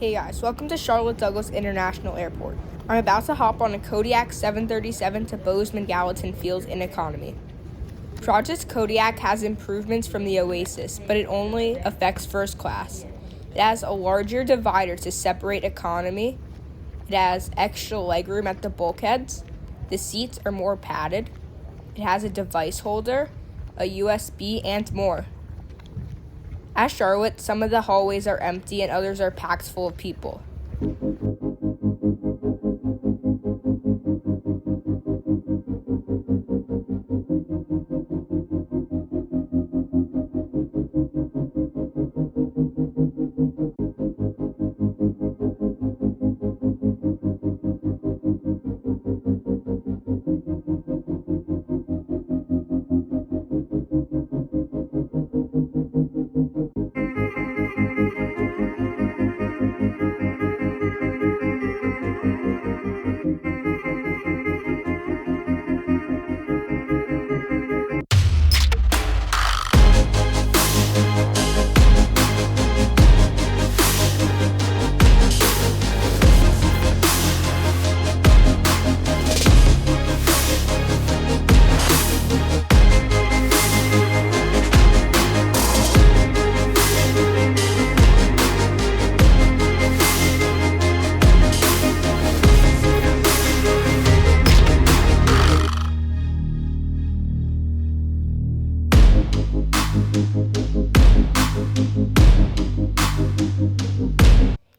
Hey guys, welcome to Charlotte Douglas International Airport. I'm about to hop on a Kodiak 737 to Bozeman Gallatin Field in economy. Project Kodiak has improvements from the Oasis, but it only affects first class. It has a larger divider to separate economy. It has extra legroom at the bulkheads. The seats are more padded. It has a device holder, a USB, and more. At Charlotte, some of the hallways are empty and others are packed full of people.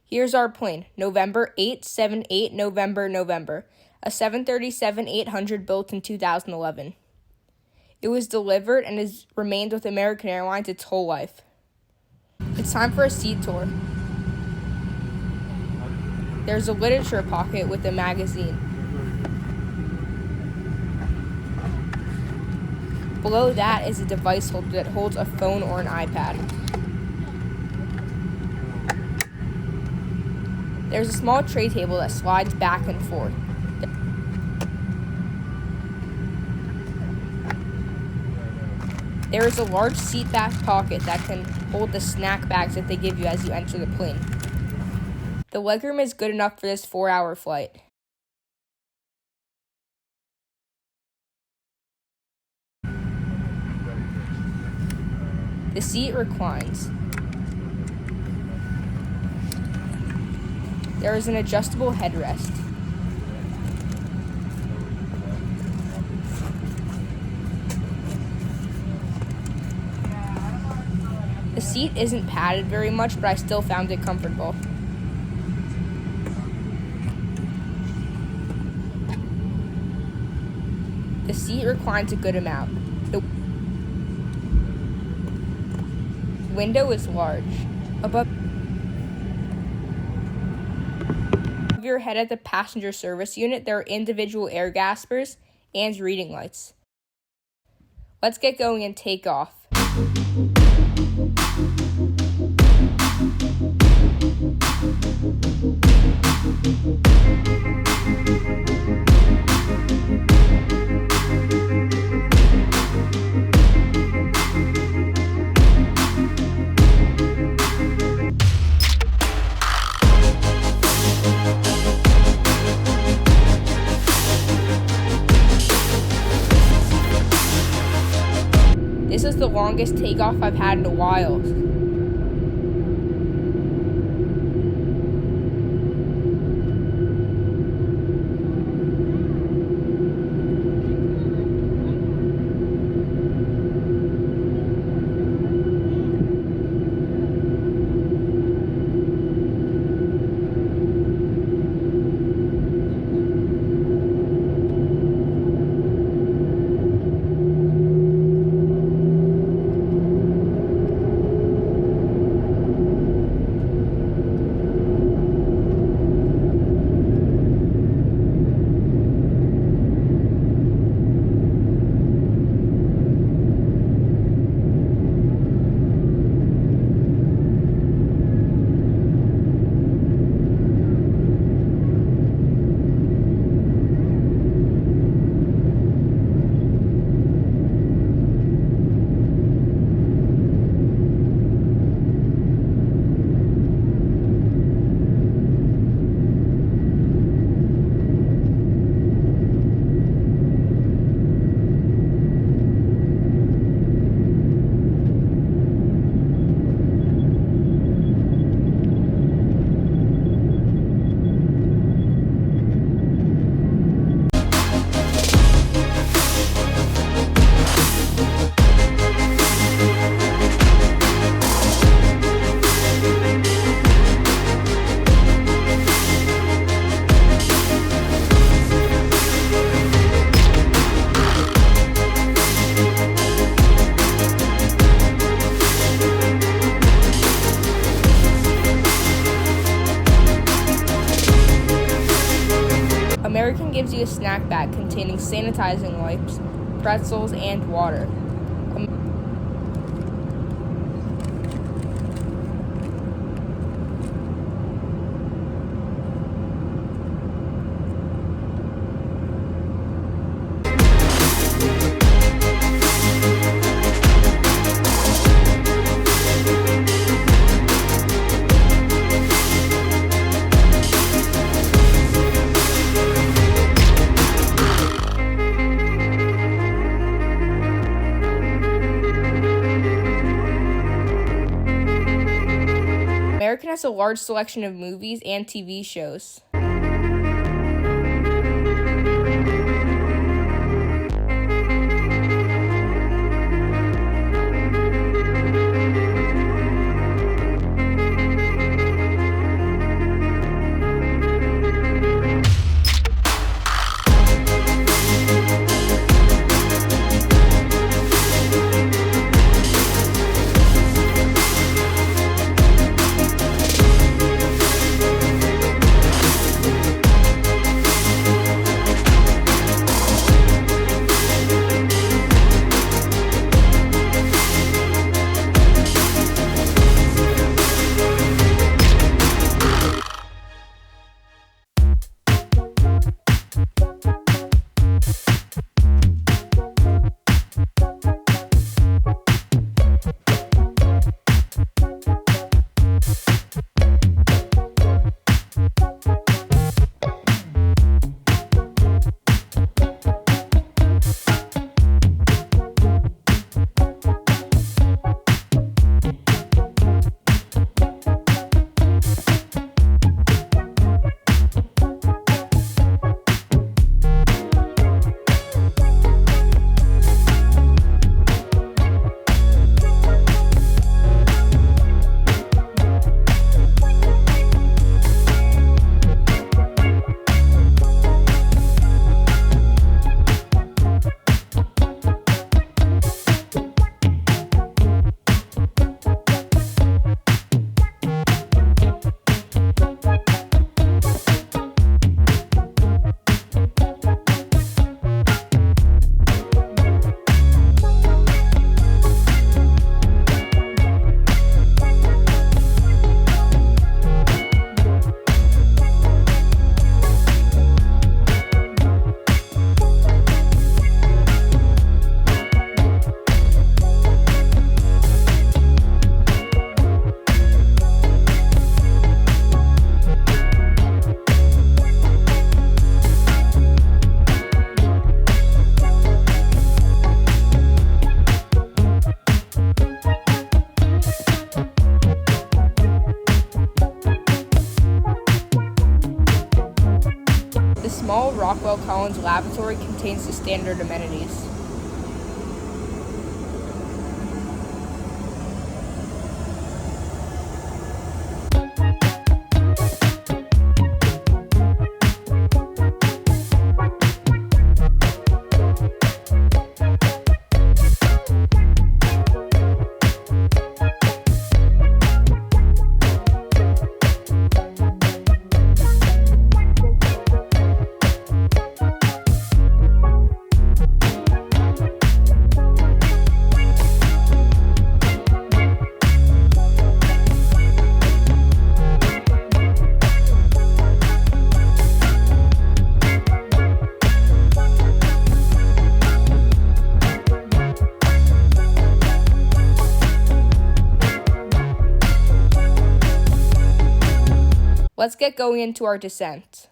Here's our plane, November 878 November, a 737-800 built in 2011. It was delivered and has remained with American Airlines its whole life. It's time for a seat tour. There's a literature pocket with a magazine. Below that is a device holder that holds a phone or an iPad. There's a small tray table that slides back and forth. There is a large seat back pocket that can hold the snack bags that they give you as you enter the plane. The legroom is good enough for this 4-hour flight. The seat reclines. There is an adjustable headrest. The seat isn't padded very much, but I still found it comfortable. The seat reclines a good amount. The window is large. Above your head at the passenger service unit, there are individual air gaspers and reading lights. Let's get going and take off. This is the longest takeoff I've had in a while. American gives you a snack bag containing sanitizing wipes, pretzels, and water. American has a large selection of movies and TV shows. The small Rockwell Collins laboratory contains the standard amenities. Let's get going into our descent.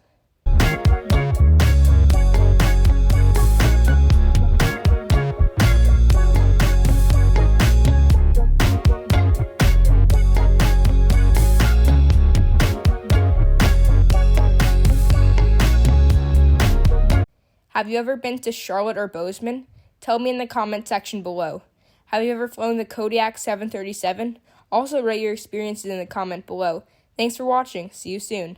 Have you ever been to Charlotte or Bozeman? Tell me in the comment section below. Have you ever flown the Kodiak 737? Also write your experiences in the comment below. Thanks for watching. See you soon.